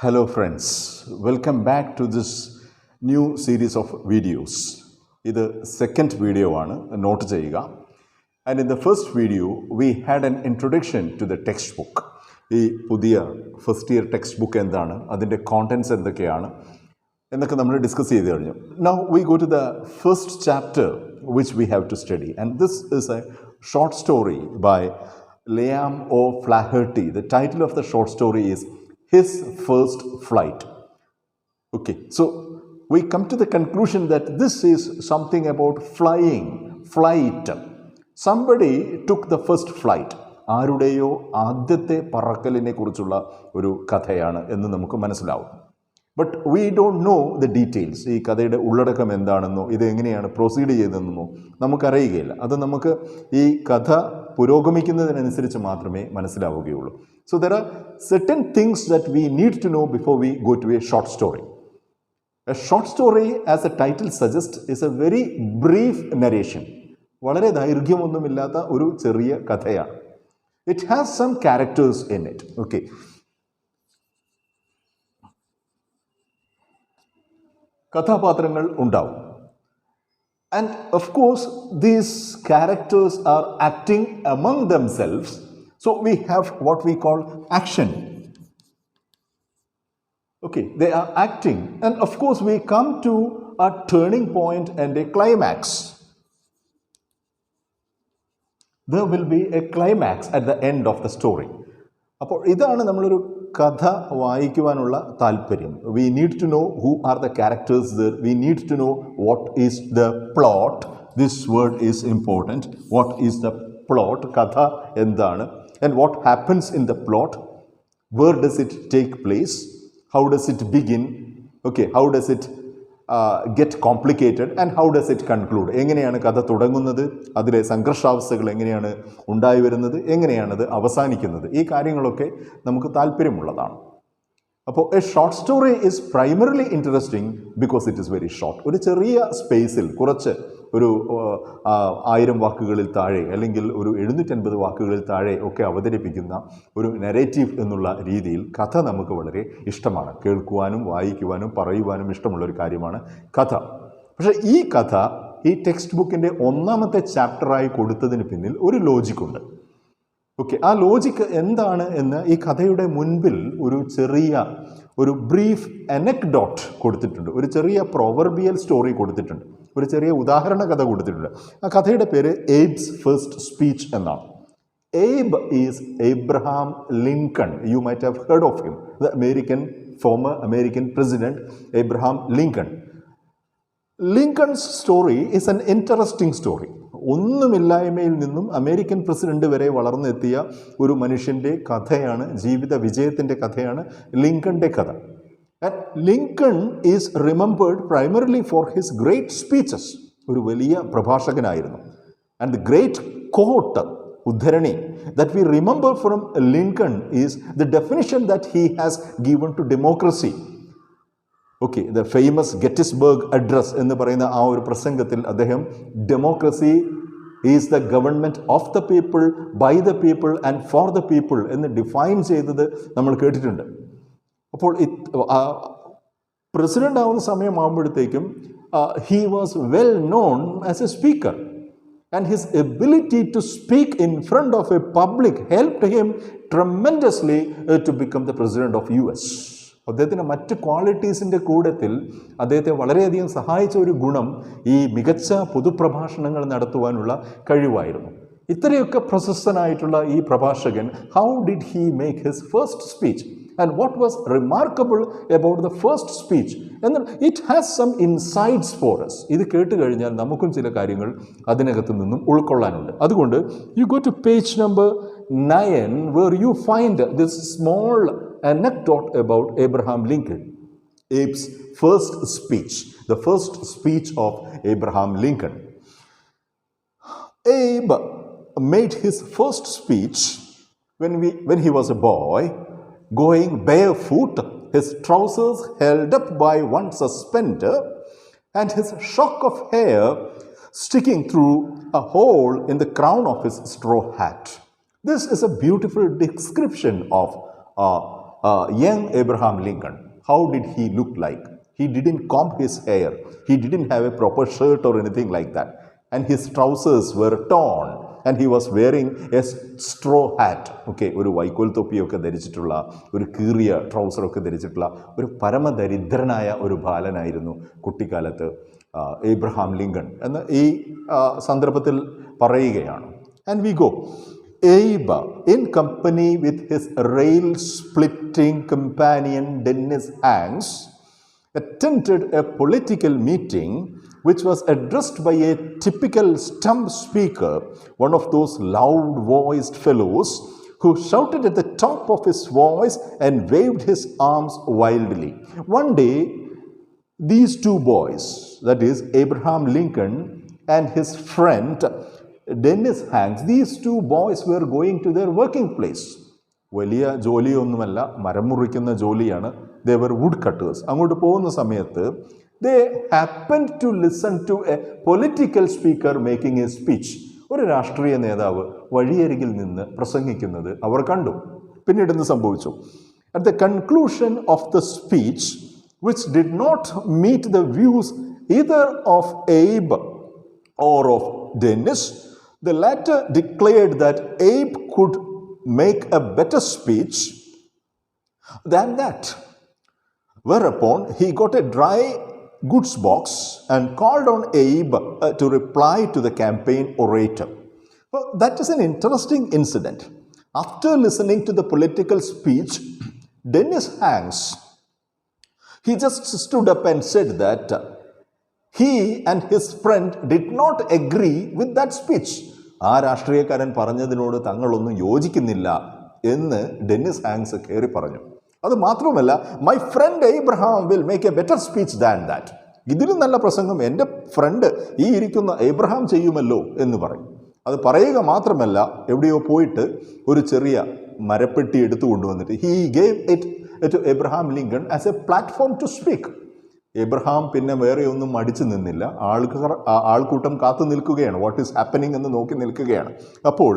Hello friends, welcome back to this new series of videos. ഇത് second video ആണ്, note ചെയ്യുക. And in the first video we had an introduction to the textbook. ഈ പുതിയ first year text book എന്താണ്, അതിൻ്റെ contents എന്തൊക്കെയാണ് എന്നൊക്കെ നമ്മൾ ഡിസ്കസ് ചെയ്ത് കഴിഞ്ഞു. Now we go to the first chapter which we have to study, and this is a short story by Liam O'Flaherty. The title of the short story is His First Flight. Okay, so we come to the conclusion that this is something about flight. Somebody took the first flight. ആരുടെയോ ആദ്യത്തെ പറക്കലിനെ കുറിച്ചുള്ള ഒരു കഥയാണ് എന്ന് നമുക്ക് മനസ്സിലാവും. But we don't know the details. ഈ കഥയുടെ ഉള്ളടക്കം എന്താണെന്നോ ഇത് എങ്ങനെയാണ് പ്രൊസീഡ് ചെയ്തതെന്നോ നമുക്കറിയുകയില്ല. അത് നമുക്ക് ഈ കഥ പുരോഗമിക്കുന്നതിനനുസരിച്ച് മാത്രമേ മനസ്സിലാവുകയുള്ളൂ. So there are certain things that we need to know before we go to a short story. A short story, as the title suggests, is a very brief narration. വളരെ ദൈർഘ്യമൊന്നുമില്ലാത്ത ഒരു ചെറിയ കഥയാണ്. It has some characters in it. Okay. കഥാപാത്രങ്ങൾ ഉണ്ടാവും. And of course, these characters are acting among themselves. So we have what we call action. Okay, they are acting. And of course, we come to a turning point and a climax. There will be a climax at the end of the story. അപ്പോൾ ഇതാണ് നമ്മളൊരു കഥ വായിക്കുവാനുള്ള താല്പര്യം. We need to know who are the characters there. We need to know what is the plot. This word is important. What is the plot? കഥ എന്താണ്? And what happens in the plot? Where does it take place? How does it begin? Okay, how does it get complicated? And how does it conclude? എങ്ങനെയാണ് കഥ തുടങ്ങുന്നത്? അതിലെ സംഘർഷാവസ്ഥകൾ എങ്ങനെയാണ് ഉണ്ടായി വരുന്നത്? എങ്ങനെയാണത് അവസാനിക്കുന്നത്? ഈ കാര്യങ്ങളൊക്കെ നമുക്ക് താല്പര്യമുള്ളതാണ്. അപ്പോൾ A short story is primarily interesting because it is very short. ഒരു ചെറിയ സ്പേസിൽ കുറച്ച് ഒരു 1000 വാക്കുകളിൽ താഴെ അല്ലെങ്കിൽ ഒരു 750 വാക്കുകളിൽ താഴെ ഒക്കെ അവതരിപ്പിക്കുന്ന ഒരു നരേറ്റീവ് എന്നുള്ള രീതിയിൽ കഥ നമുക്ക് വളരെ ഇഷ്ടമാണ്. കേൾക്കുവാനും വായിക്കുവാനും പറയുവാനും ഇഷ്ടമുള്ളൊരു കാര്യമാണ് കഥ. പക്ഷേ ഈ കഥ ഈ ടെക്സ്റ്റ് ബുക്കിൻ്റെ 1ാമത്തെ ചാപ്റ്ററായി കൊടുത്തതിന് പിന്നിൽ ഒരു ലോജിക്കുണ്ട്. ഓക്കെ, ആ ലോജിക്ക് എന്താണ് എന്ന് ഈ കഥയുടെ മുൻപിൽ ഒരു ബ്രീഫ് അനക്ഡോട്ട് കൊടുത്തിട്ടുണ്ട്. ഒരു ചെറിയ പ്രൊവർബിയൽ സ്റ്റോറി കൊടുത്തിട്ടുണ്ട്. ഒരു ചെറിയ ഉദാഹരണ കഥ കൊടുത്തിട്ടുണ്ട്. ആ കഥയുടെ പേര് എയ്ബ്സ് ഫസ്റ്റ് സ്പീച്ച് എന്നാണ്. Abe is Abraham Lincoln. You might have heard of him. The former American president Abraham Lincoln. Lincoln's story is an interesting story. ഒന്നുമില്ലായ്മയിൽ നിന്നും അമേരിക്കൻ പ്രസിഡന്റ് വരെ വളർന്നെത്തിയ ഒരു മനുഷ്യൻ്റെ കഥയാണ്, ജീവിത വിജയത്തിൻ്റെ കഥയാണ് ലിങ്കണിൻ്റെ കഥ. And Lincoln is remembered primarily for his great speeches. ഒരു വലിയ പ്രഭാഷകനായിരുന്നു. ആൻഡ് ദ ഗ്രേറ്റ് കോട്ട്, ഉദ്ധരണി, that we remember from Lincoln is the definition that he has given to democracy. ഓക്കെ, ദ ഫേമസ് ഗെറ്റിസ്ബർഗ് അഡ്രസ് എന്ന് പറയുന്ന ആ ഒരു പ്രസംഗത്തിൽ അദ്ദേഹം democracy is the government of the people, by the people and for the people എന്ന് define ചെയ്തത് നമ്മൾ കേട്ടിട്ടുണ്ട്. അപ്പോൾ പ്രസിഡൻ്റ് ആവുന്ന സമയമാകുമ്പോഴത്തേക്കും he was well known as a speaker. And his ability to speak in front of a public helped him tremendously to become the president of US. അദ്ദേഹത്തിൻ്റെ മറ്റ് ക്വാളിറ്റീസിൻ്റെ കൂട്ടത്തിൽ അദ്ദേഹത്തെ വളരെയധികം സഹായിച്ച ഒരു ഗുണം ഈ മികച്ച പൊതുപ്രഭാഷണങ്ങൾ നടത്തുവാനുള്ള കഴിവായിരുന്നു. ഇത്രയൊക്കെ പ്രശസ്തനായിട്ടുള്ള ഈ പ്രഭാഷകൻ, how did he make his first speech and what was remarkable about the first speech എന്നാൽ it has some insights for us. ഇത് കേട്ട് കഴിഞ്ഞാൽ നമുക്കും ചില കാര്യങ്ങൾ അതിനകത്തു നിന്നും ഉൾക്കൊള്ളാനുണ്ട്. അതുകൊണ്ട് you go to page number 9 where you find this small anecdote about Abraham Lincoln. Abe's first speech, the first speech of Abraham Lincoln. Abe made his first speech when he was a boy, going barefoot, his trousers held up by one suspender, and his shock of hair sticking through a hole in the crown of his straw hat. This is a beautiful description of young Abraham Lincoln, how did he look like? He didn't comb his hair. He didn't have a proper shirt or anything like that. And his trousers were torn. And he was wearing a straw hat. Okay, ഒരു വൈക്കോൽ തൊപ്പിയൊക്കെ ധരിച്ചിട്ടുള്ള, ഒരു കീറിയ ട്രൗസറൊക്കെ ധരിച്ചിട്ടുള്ള ഒരു പരമദരിദ്രനായ ഒരു ബാലനായിരുന്നു കുട്ടിക്കാലത്ത് Abraham Lincoln എന്ന് ഈ സന്ദർഭത്തിൽ പറയുകയാണ്. And we go. Abe, in company with his rail-splitting companion Dennis Hanks, attended a political meeting which was addressed by a typical stump speaker, one of those loud-voiced fellows who shouted at the top of his voice and waved his arms wildly. One day, these two boys, that is Abraham Lincoln and his friend Dennis Hanks, these two boys were going to their working place. വലിയ ജോലിയൊന്നുമല്ല, മരം മുറിക്കുന്ന ജോലിയാണ്. They were wood cutters. അങ്ങോട്ട് പോകുന്ന സമയത്ത് they happened to listen to a political speaker making a speech. ഒരു രാഷ്ട്രീയ നേതാവ് വഴിയരികിൽ നിന്ന് പ്രസംഗിക്കുന്നത് അവർ കണ്ടു. പിന്നീട് എന്ത് സംഭവിച്ചു? At the conclusion of the speech, which did not meet the views either of Abe or of Dennis, the latter declared that Abe could make a better speech than that. Whereupon he got a dry goods box and called on Abe to reply to the campaign orator. Well, that is an interesting incident. After listening to the political speech, Dennis Hanks, he just stood up and said that he and his friend did not agree with that speech. ആ രാഷ്ട്രീയക്കാരൻ പറഞ്ഞതിനോട് തങ്ങളൊന്നും യോജിക്കുന്നില്ല എന്ന് Dennis Hanks കയറി പറഞ്ഞു. അത് മാത്രമല്ല, my friend Abraham will make A better speech than that. ഇതിലും നല്ല പ്രസംഗം എൻ്റെ ഫ്രണ്ട് ഈ ഇരിക്കുന്ന ഏബ്രഹാം ചെയ്യുമല്ലോ എന്ന് പറയും. അത് പറയുക മാത്രമല്ല, എവിടെയോ പോയിട്ട് ഒരു ചെറിയ മരപ്പെട്ടി എടുത്തു കൊണ്ടുവന്നിട്ട് he gave it to Abraham Lincoln as a platform to speak. Abraham പിന്നെ വേറെ ഒന്നും മടിച്ചു നിന്നില്ല. ആൾക്കൂട്ടം കാത്തു നിൽക്കുകയാണ്, വാട്ട് ഈസ് ഹാപ്പനിങ് എന്ന് നോക്കി നിൽക്കുകയാണ്. അപ്പോൾ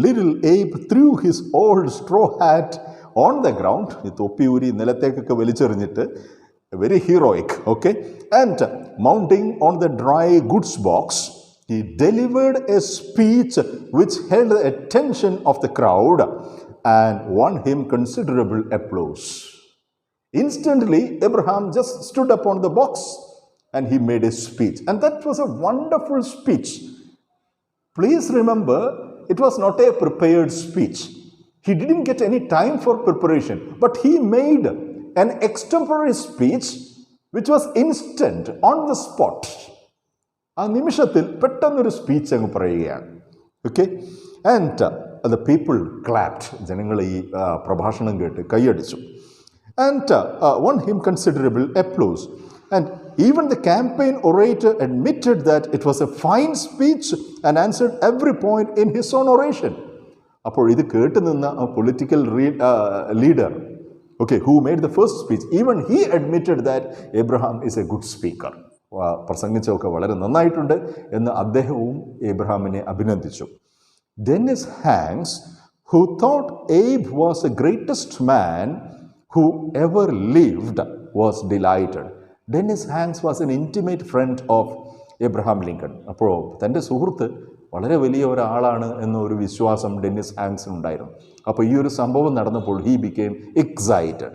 little Abe threw his old straw hat on the ground, ഈ തൊപ്പി ഊരി നിലത്തേക്കൊക്കെ വലിച്ചെറിഞ്ഞിട്ട്, very heroic, okay. And mounting on the dry goods box, he delivered a speech which held the attention of the crowd and won him considerable applause. Instantly, Abraham just stood up on the box and he made a speech. And that was a wonderful speech. Please remember, it was not a prepared speech. He didn't get any time for preparation, but he made an extemporary speech which was instant, on the spot. ആ നിമിഷത്തിൽ പെട്ടെന്നൊരു speech അങ്ങ് പറയുകയാണ്. Okay. And the people clapped. ജനങ്ങൾ ഈ പ്രഭാഷണം കേട്ട് കൈയടിച്ചു. And won him considerable applause. And even the campaign orator admitted that it was a fine speech and answered every point in his own oration. അപ്പോൾ ഇത് കേട്ട് നിന്ന political leader, okay, who made the first speech, even he admitted that Abraham is a good speaker. പ്രസംഗിച്ചൊക്കെ വളരെ നന്നായിട്ടുണ്ട് എന്ന് അദ്ദേഹവും ഏബ്രഹാമിനെ അഭിനന്ദിച്ചു. Dennis Hanks, who thought Abe was the greatest man who ever lived, was delighted. Dennis Hanks was an intimate friend of Abraham Lincoln. അപ്പോൾ തൻ്റെ സുഹൃത്ത് വളരെ വലിയ ഒരാളാണ് എന്നൊരു വിശ്വാസം ഡെന്നിസ് ഹാങ്സിനുണ്ടായിരുന്നു. അപ്പോൾ ഈ ഒരു സംഭവം നടന്നപ്പോൾ he became excited.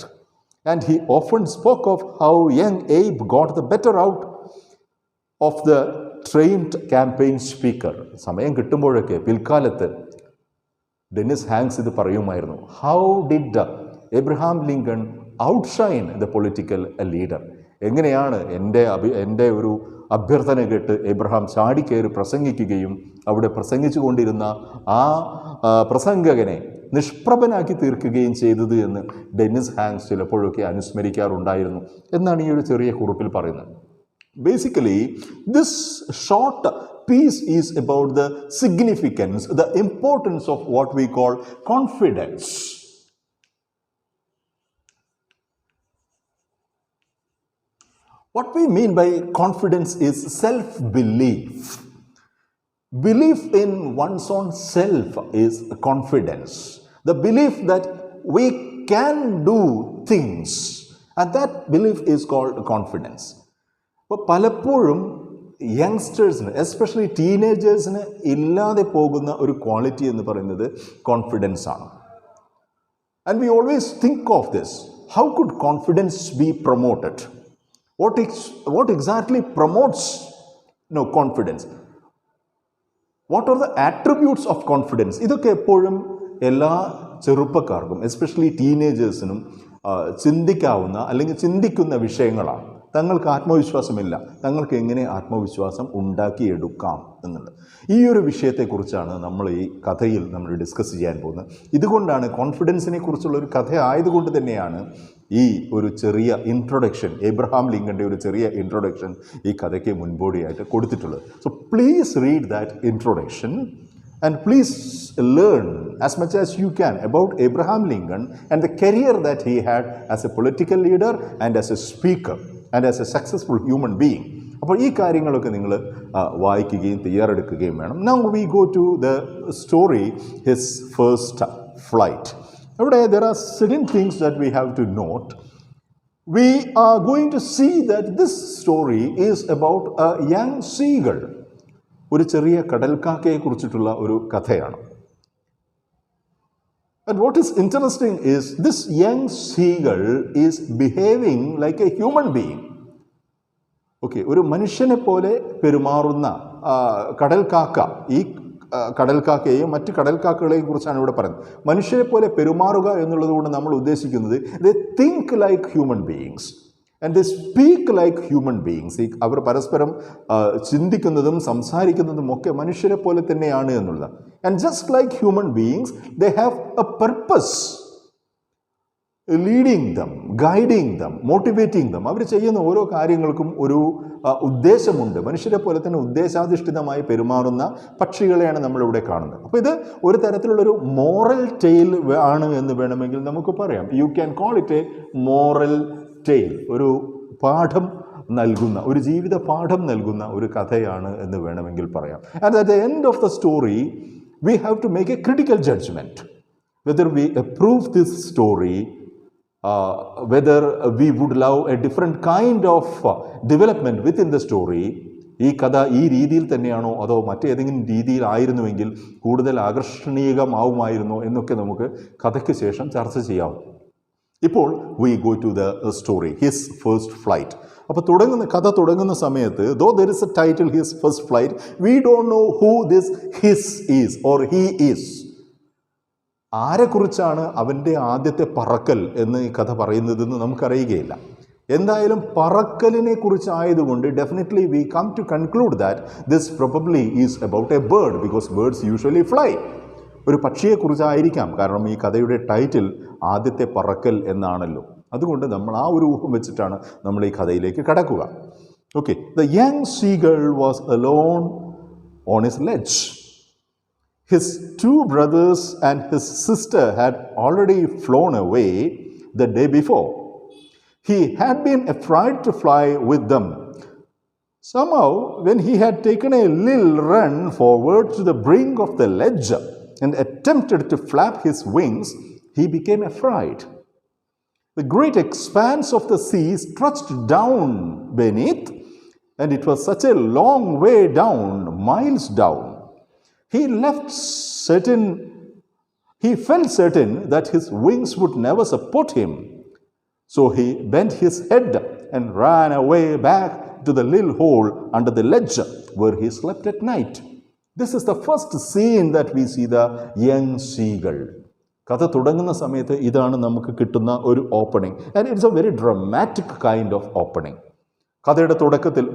And he often spoke of how young Abe got the better out of the trained campaign speaker. സമയം കിട്ടുമ്പോഴൊക്കെ പിൽക്കാലത്ത് ഡെന്നിസ് ഹാങ്സ് ഇത് പറയുമായിരുന്നു. How did Abraham Lincoln outshine the political leader? എങ്ങനെയാണ് എൻ്റെ ഒരു അഭ്യർത്ഥന കേട്ട് എബ്രഹാം ചാടിക്കയറി പ്രസംഗിക്കുകയും അവിടെ പ്രസംഗിച്ചു കൊണ്ടിരുന്ന ആ പ്രസംഗകനെ നിഷ്പ്രഭനാക്കി തീർക്കുകയും ചെയ്തത് എന്ന് ഡെന്നിസ് ഹാങ്സ് ചിലപ്പോഴൊക്കെ അനുസ്മരിക്കാറുണ്ടായിരുന്നു എന്നാണ് ഈ ഒരു ചെറിയ കുറിപ്പിൽ പറയുന്നത്. Basically, this short piece is about the significance, the importance of what we call confidence. What we mean by confidence is self-belief. Belief in one's own self is confidence. The belief that we can do things. And that belief is called confidence. അപ്പോൾ പലപ്പോഴും യങ്സ്റ്റേഴ്സിന്, especially ടീനേജേഴ്സിന് ഇല്ലാതെ പോകുന്ന ഒരു quality എന്ന് പറയുന്നത് confidence ആണ്. And we always think of this. How could confidence be promoted? What exactly promotes confidence? What are the attributes of confidence? ഇതൊക്കെ എപ്പോഴും എല്ലാ ചെറുപ്പക്കാർക്കും, എസ്പെഷ്യലി ടീനേജേഴ്സിനും ചിന്തിക്കാവുന്ന അല്ലെങ്കിൽ ചിന്തിക്കുന്ന വിഷയങ്ങളാണ്. തങ്ങൾക്ക് ആത്മവിശ്വാസമില്ല, തങ്ങൾക്ക് എങ്ങനെ ആത്മവിശ്വാസം ഉണ്ടാക്കിയെടുക്കാം എന്നുള്ളത്. ഈ ഒരു വിഷയത്തെക്കുറിച്ചാണ് നമ്മൾ ഈ കഥയിൽ നമ്മൾ ഡിസ്കസ് ചെയ്യാൻ പോകുന്നത്. ഇതുകൊണ്ടാണ് കോൺഫിഡൻസിനെ കുറിച്ചുള്ള ഒരു കഥ ആയതുകൊണ്ട് തന്നെയാണ് ഈ ഒരു ചെറിയ ഇൻട്രൊഡക്ഷൻ, എബ്രഹാം ലിങ്കൻ്റെ ഒരു ചെറിയ ഇൻട്രൊഡക്ഷൻ ഈ കഥയ്ക്ക് മുൻപോടിയായിട്ട് കൊടുത്തിട്ടുള്ളത്. So please read that introduction and please learn as much as you can about Abraham Lincoln and the career that he had as a political leader and as a speaker and as a successful human being. അപ്പോൾ ഈ കാര്യങ്ങളൊക്കെ നിങ്ങൾ വായിക്കുകയും തയ്യാറെടുക്കുകയും വേണം. Now we go to the story, his first flight. അവിടെ there are certain things that we have to note. We are going to see that this story is about a young seagull. ഒരു ചെറിയ കടൽക്കാക്കയെ കുറിച്ചിട്ടുള്ള ഒരു കഥയാണ്. And what is interesting is this young seagull is behaving like a human being. Okay, ഒരു മനുഷ്യനെ പോലെ പെരുമാറുന്ന കടൽക്കാക്ക, ഈ കടൽക്കാക്കയെയും മറ്റ് കടൽക്കാക്കകളെയും കുറിച്ചാണ് ഇവിടെ പറയുന്നത്. മനുഷ്യരെ പോലെ പെരുമാറുക എന്നുള്ളത് കൊണ്ട് നമ്മൾ ഉദ്ദേശിക്കുന്നത് they think like human beings. And they speak like human beings. അവർ പരസ്പരം ചിന്തിക്കുന്നതും സംസാരിക്കുന്നതും ഒക്കെ മനുഷ്യരെ പോലെ തന്നെയാണ് എന്നുള്ളത്. And just like human beings, they have a purpose. Leading them, guiding them, motivating them. അവർ ചെയ്യുന്ന ഓരോ കാര്യങ്ങൾക്കും ഒരു ഉദ്ദേശമുണ്ട്. മനുഷ്യരെ പോലെ തന്നെ ഉദ്ദേശാധിഷ്ഠിതമായി പെരുമാറുന്ന പക്ഷികളെയാണ് നമ്മളിവിടെ കാണുന്നത്. അപ്പോൾ ഇത് ഒരു തരത്തിലുള്ളൊരു മോറൽ ടെയിൽ ആണ് എന്ന് വേണമെങ്കിൽ നമുക്ക് പറയാം. You can call it a moral tale. ഒരു പാഠം നൽകുന്ന, ഒരു ജീവിത പാഠം നൽകുന്ന ഒരു കഥയാണ് എന്ന് വേണമെങ്കിൽ പറയാം. And at the end of the story we have to make a critical judgment whether we approve this story, whether we would love a different kind of development within the story. ഈ കഥ ഈ രീതിയിൽ തന്നെയാണോ അതോ മറ്റേതെങ്കിലും രീതിയിലായിരുന്നുവെങ്കിൽ കൂടുതൽ ആകർഷണീയമാവുമായിരുന്നോ എന്നൊക്കെ നമുക്ക് കഥയ്ക്ക് ശേഷം ചർച്ച ചെയ്യാം. ഇപ്പോൾ we go to the story, his first flight. അപ്പോൾ കഥ തുടങ്ങുന്ന സമയത്ത് though there is a title, his first flight, we don't know who this his is or he is. ആരെക്കുറിച്ചാണ് അവൻ്റെ ആദ്യത്തെ പറക്കൽ എന്ന് ഈ കഥ പറയുന്നതെന്ന് നമുക്കറിയുകയില്ല. എന്തായാലും പറക്കലിനെ കുറിച്ചായതുകൊണ്ട് definitely we come to conclude that this probably is about a bird because birds usually fly. ഒരു പക്ഷിയെക്കുറിച്ചായിരിക്കാം, കാരണം ഈ കഥയുടെ ടൈറ്റിൽ ആദ്യത്തെ പറക്കൽ എന്നാണല്ലോ. അതുകൊണ്ട് നമ്മൾ ആ ഒരു ഊഹം വെച്ചിട്ടാണ് നമ്മൾ ഈ കഥയിലേക്ക് കടക്കുക. Okay, the young seagull was alone on his ledge. His two brothers and his sister had already flown away the day before. He had been afraid to fly with them. Somehow, when he had taken a little run forward to the brink of the ledge and attempted to flap his wings, he became afraid. The great expanse of the sea stretched down beneath, and it was such a long way down, miles down. He felt certain that his wings would never support him. So he bent his head and ran away back to the little hole under the ledge where he slept at night. This is the first scene that we see the young seagull. കഥ തുടങ്ങുന്ന സമയത്ത് ഇതാണ് നമുക്ക് കിട്ടുന്ന ഒരു opening. And it's A very dramatic kind of opening. കഥയുടെ തുടക്കത്തിൽ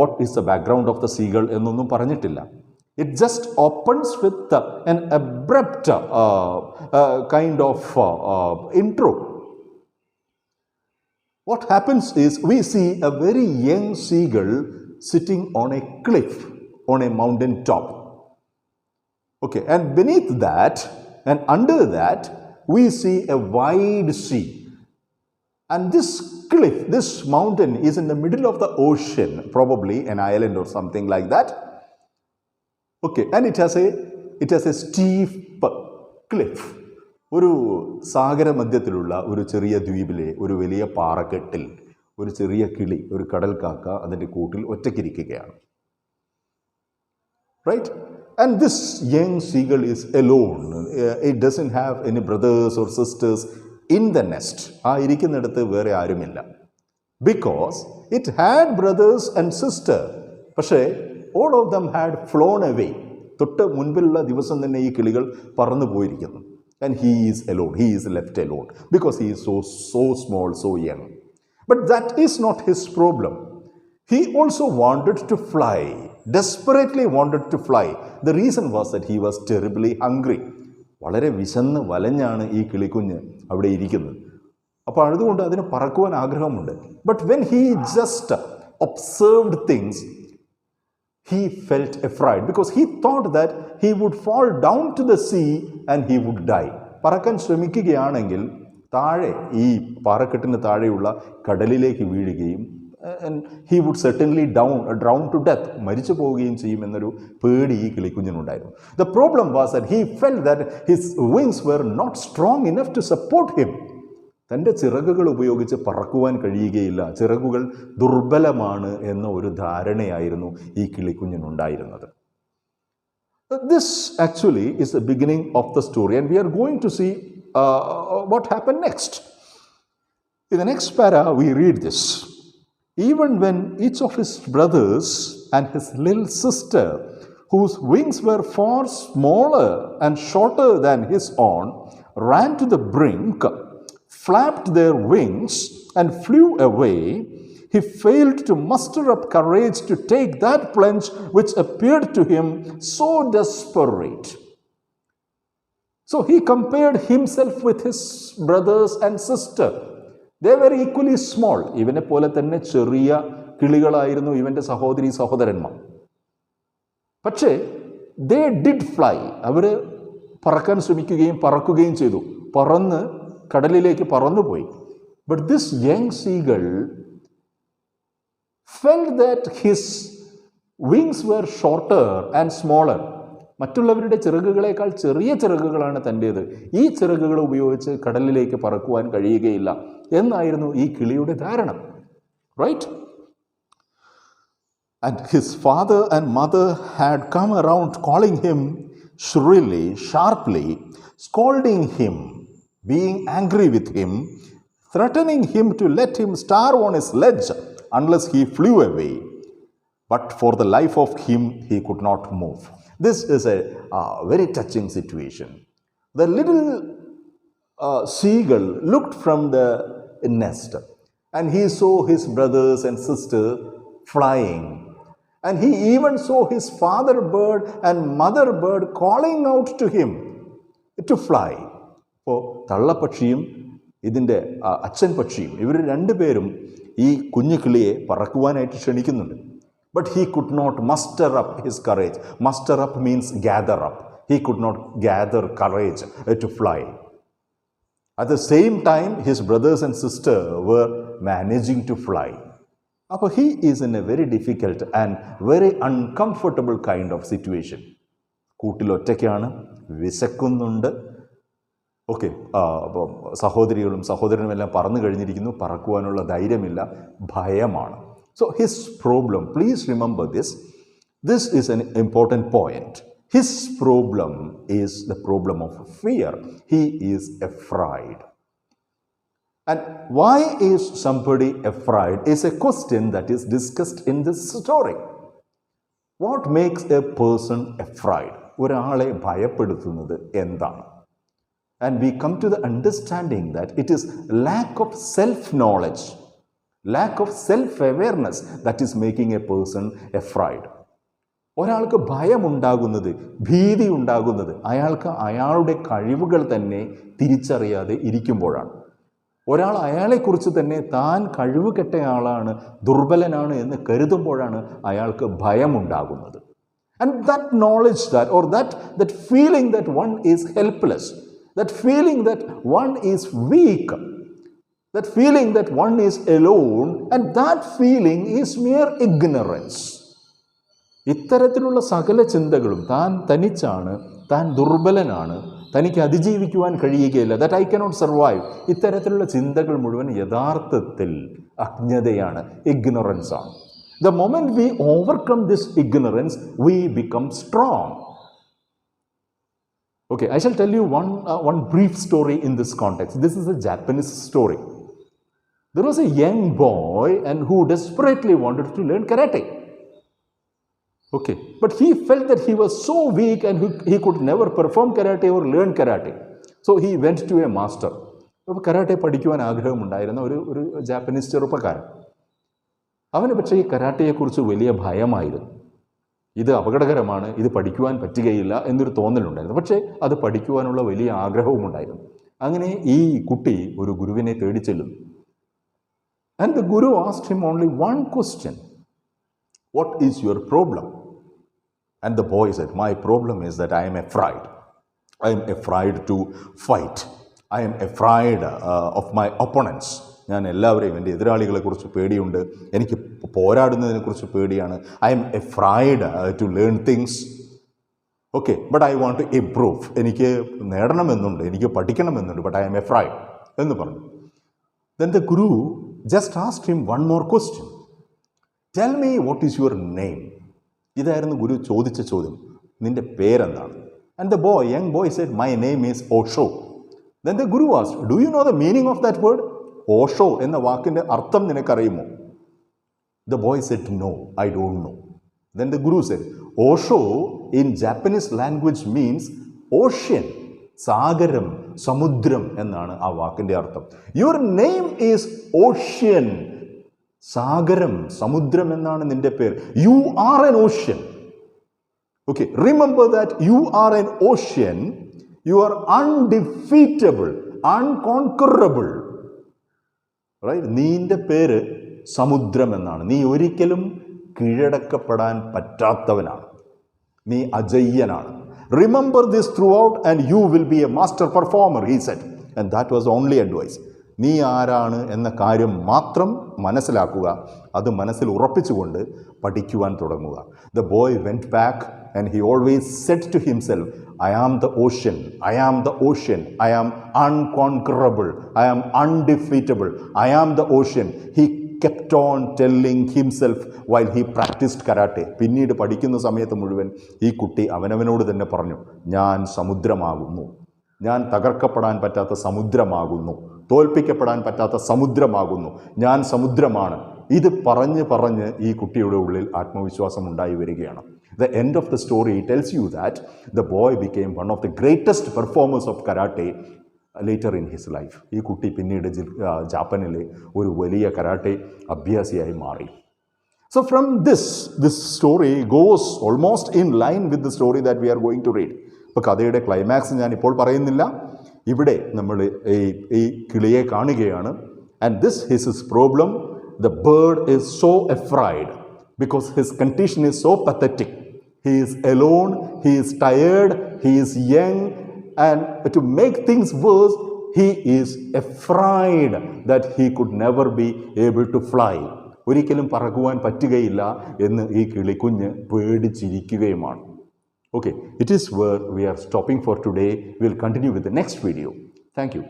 what is the background of the seagull എന്നൊന്നും പറഞ്ഞിട്ടില്ല. It just opens with an abrupt kind of intro. What happens is we see a very young seagull sitting on a cliff, on a mountain top. Okay, and beneath that and under that we see a wide sea. And this cliff, this mountain is in the middle of the ocean, probably an island or something like that. Okay, and it has a steep cliff. ഒരു സാഗരമധ്യത്തിലുള്ള ഒരു ചെറിയ ദ്വീപിലെ ഒരു വലിയ പാറക്കെട്ടിൽ ഒരു ചെറിയ കിളി, ഒരു കടൽ കാക്ക അതിൻ്റെ കൂട്ടിൽ ഒറ്റയ്ക്കിരിക്കുകയാണ്. Right? And this young seagull is alone. It doesn't have any brothers or sisters in the nest. ആ ഇരിക്കുന്നിടത്ത് വേറെ ആരുമില്ല. Because it had brothers and sister. പക്ഷേ all of them had flown away. തൊട്ട് മുൻപിലുള്ള ദിവസം തന്നെ ഈ കിളികൾ പറന്നു പോയിരിക്കുന്നു. And he is alone. He is left alone. Because he is so small, so young. But that is not his problem. He also wanted to fly. Desperately wanted to fly. The reason was that he was terribly hungry. വളരെ വിശന്ന് വലഞ്ഞാണ് ഈ കിളിക്കുഞ്ഞ് അവിടെ ഇരിക്കുന്നത്. അപ്പോൾ അതുകൊണ്ട് അതിന് പറക്കുവാൻ ആഗ്രഹമുണ്ട്. But when he just observed things, he felt afraid because he thought that he would fall down to the sea and he would die. പറക്കാൻ ശ്രമിക്കുകയാണെങ്കിൽ താഴെ ഈ പാറക്കെട്ടിന് താഴെയുള്ള കടലിലേക്ക് വീഴുകയും and he would certainly drown to death, മരിച്ചു പോവുകയും ചെയ്യുമെന്നൊരു പേടി ഈ കിളിക്കുഞ്ഞിനുണ്ടായിരുന്നു. The problem was that he felt that his wings were not strong enough to support him. തൻ്റെ ചിറകുകൾ ഉപയോഗിച്ച് പറക്കുവാൻ കഴിയുകയില്ല, ചിറകുകൾ ദുർബലമാണ് എന്ന ഒരു ധാരണയായിരുന്നു ഈ കിളിക്കുഞ്ഞിനുണ്ടായിരുന്നത്. This actually is the beginning of the story and we are going to see what happened next. In the next para we read this. Even when each of his brothers and his little sister, whose wings were far smaller and shorter than his own, ran to the brink, flapped their wings and flew away, he failed to muster up courage to take that plunge which appeared to him so desperate. So he compared himself with his brothers and sister. They were equally small. ഇവനെ പോലെ തന്നെ ചെറിയ കിളികളായിരുന്നു ഇവൻ്റെ സഹോദരി സഹോദരന്മാർ. പക്ഷേ they did fly. അവർ പറക്കാൻ ശ്രമിക്കുകയും പറക്കുകയും ചെയ്തു. പറന്ന് കടലിലേക്ക് പറന്നുപോയി. But this young seagull felt that his wings were shorter and smaller. മറ്റുള്ളവരുടെ ചിറകുകളേക്കാൾ ചെറിയ ചിറകുകളാണ് തൻ്റേത്. ഈ ചിറകുകൾ ഉപയോഗിച്ച് കടലിലേക്ക് പറക്കുവാൻ കഴിയുകയില്ല എന്നായിരുന്നു ഈ കിളിയുടെ ധാരണ. Right? And his father and mother had come around calling him shrilly, sharply, scolding him, being angry with him, threatening him to let him starve on his ledge unless he flew away. But for the life of him, he could not move. This is a very touching situation. The little seagull looked from the nest and he saw his brothers and sisters flying. And he even saw his father bird and mother bird calling out to him to fly. അപ്പോൾ തള്ളപ്പക്ഷിയും ഇതിൻ്റെ അച്ഛൻ പക്ഷിയും ഇവർ രണ്ടുപേരും ഈ കുഞ്ഞു കിളിയെ പറക്കുവാനായിട്ട് ക്ഷണിക്കുന്നുണ്ട്. But he could not muster up his courage. Muster up means gather up. He could not gather courage to fly. At the same time, his brothers and sisters were managing to fly. അപ്പോൾ he is in a very difficult and very uncomfortable kind of situation. കൂട്ടിലൊറ്റയ്ക്കാണ്, വിശക്കുന്നുണ്ട്. Okay, സഹോദരികളും സഹോദരനുമെല്ലാം പറന്നു കഴിഞ്ഞിരിക്കുന്നു, പറക്കുവാനുള്ള ധൈര്യമില്ല, ഭയമാണ്. So his problem, please remember this. This is an important point. His problem is the problem of fear. He is afraid. And why is somebody afraid is a question that is discussed in this story. What makes a person afraid? ഒരാളെ ഭയപ്പെടുത്തുന്നത് എന്താണ്? And we come to the understanding that it is lack of self-knowledge, lack of self-awareness that is making a person afraid. ഒരാൾക്ക് ഭയമുണ്ടാകുന്നത്, ഭീതി ഉണ്ടാകുന്നത് അയാൾക്ക് അയാളുടെ കഴിവുകൾ തന്നെ തിരിച്ചറിയാതെ ഇരിക്കുമ്പോഴാണ്. ഒരാൾ അയാളെക്കുറിച്ച് തന്നെ താൻ കഴിവ് കെട്ടയാളാണ്, ദുർബലനാണ് എന്ന് കരുതുമ്പോഴാണ് അയാൾക്ക് ഭയമുണ്ടാകുന്നത്. And that knowledge or that feeling that one is helpless, that feeling that one is weak, that feeling that one is alone, and that feeling is mere ignorance. ഇത്തരത്തിലുള്ള സകല ചിന്തകളും താൻ തനിച്ചാണ്, താൻ ദുർബലനാണ്, തനിക്ക് അതിജീവിക്കുവാൻ കഴിയുകയില്ല, ദാറ്റ് ഐ കനോട്ട് സർവൈവ്. ഇത്തരത്തിലുള്ള ചിന്തകൾ മുഴുവൻ യഥാർത്ഥത്തിൽ അജ്ഞതയാണ്, ഇഗ്നോറൻസ് ആണ്. The moment we overcome this ignorance, we become strong. Okay, I shall tell you one brief story in this context. This is a Japanese story. There was a young boy and who desperately wanted to learn karate. Okay, but he felt that he was so weak and he could never perform karate or learn karate. So he went to a master. അപ്പോൾ karate പഠിക്കുവാൻ ആഗ്രഹമുണ്ടായിരുന്ന ഒരു Japanese ചെറുപ്പക്കാരൻ. അവന് പക്ഷേ ഈ കരാട്ടയെക്കുറിച്ച് വലിയ ഭയമായിരുന്നു. ഇത് അപകടകരമാണ്, ഇത് പഠിക്കുവാൻ പറ്റുകയില്ല എന്നൊരു തോന്നലുണ്ടായിരുന്നു. പക്ഷേ അത് പഠിക്കുവാനുള്ള വലിയ ആഗ്രഹവും ഉണ്ടായിരുന്നു. അങ്ങനെ ഈ കുട്ടി ഒരു ഗുരുവിനെ തേടി ചെല്ലുന്നു. And the guru asked him only one question. What is your problem? And the boy said, my problem is that I am afraid. I am afraid to fight. I am afraid of my opponents. ഞാൻ എല്ലാവരെയും, എൻ്റെ എതിരാളികളെക്കുറിച്ച് പേടിയുണ്ട്, എനിക്ക് പോരാടുന്നതിനെക്കുറിച്ച് പേടിയാണ്. I'm afraid to learn things. Okay, but I want to improve. എനിക്ക് നേടണമെന്നുണ്ട്, എനിക്ക് പഠിക്കണമെന്നുണ്ട്, ബട്ട് ഐ എം എഫ്രൈഡ് എന്ന് പറഞ്ഞു. Then the guru just asked him one more question. Tell me what is your name? ഇതായിരുന്നു ഗുരു ചോദിച്ച ചോദ്യം. നിന്റെ പേരെന്താണ്? And the young boy said, my name is Osho. Then the guru asked, do you know the meaning of that word? Osho എന്ന വാക്കിൻ്റെ അർത്ഥം നിനക്കറിയുമോ? The boy said, no, I don't know. Then the guru said, Osho in Japanese language means ocean. സാഗരം, സമുദ്രം എന്നാണ് ആ വാക്കിൻ്റെ അർത്ഥം. Your name is ocean. സാഗരം, സമുദ്രം എന്നാണ് നിന്റെ പേര്. You are an ocean. Okay, remember that you are an ocean. You are undefeatable, unconquerable. Right? നിന്റെ പേര് സമുദ്രം എന്നാണ്. നീ ഒരിക്കലും കീഴടക്കപ്പെടാൻ പറ്റാത്തവനാണ്. നീ അജയ്യനാണ്. Remember this throughout and you will be a master performer, he said. And that was only advice. നീ ആരാണ് എന്ന കാര്യം മാത്രം മനസ്സിലാക്കുക, അത് മനസ്സിൽ ഉറപ്പിച്ചുകൊണ്ട് പഠിക്കുവാൻ തുടങ്ങുക. The boy went back and he always said to himself, I am the ocean, I am the ocean, I am unconquerable, I am undefeatable, I am the ocean. He kept on telling himself while he practiced karate. പിന്നീട് പഠിക്കുന്ന സമയത്ത് മുഴുവൻ ഈ കുട്ടി അവനവനോട് തന്നെ പറഞ്ഞു, ഞാൻ സമുദ്രമാകുന്നു, ഞാൻ തകർക്കപ്പെടാൻ പറ്റാത്ത സമുദ്രമാകുന്നു, തോൽപ്പിക്കപ്പെടാൻ പറ്റാത്ത സമുദ്രമാകുന്നു, ഞാൻ സമുദ്രമാണ്. ഇത് പറഞ്ഞ് ഈ കുട്ടിയുടെ ഉള്ളിൽ ആത്മവിശ്വാസം ഉണ്ടായി വരികയാണ്. The end of the story tells you that the boy became one of the greatest performers of karate later in his life. ഈ കുട്ടി പിന്നീട് ജാപ്പനിലെ ഒരു വലിയ കരാട്ടെ അഭ്യാസിയായി മാറി. So from this story goes almost in line with the story that we are going to read. ഇപ്പോൾ കഥയുടെ climax ഞാൻ ഇപ്പോൾ പറയുന്നില്ല. ഇവിടെ നമ്മൾ ഈ കിളിയെ കാണുകയാണ്. And this is his problem. The bird is so afraid because his condition is so pathetic. He is alone, he is tired, he is young, and to make things worse, he is afraid that he could never be able to fly. ഒരിക്കലും പറക്കുവാൻ പറ്റുകയില്ല എന്ന് ഈ കിളിക്കുഞ്ഞ് പേടിച്ചിരിക്കുകയുമാണ്. Okay, it is where we are stopping for today. We will continue with the next video. Thank you.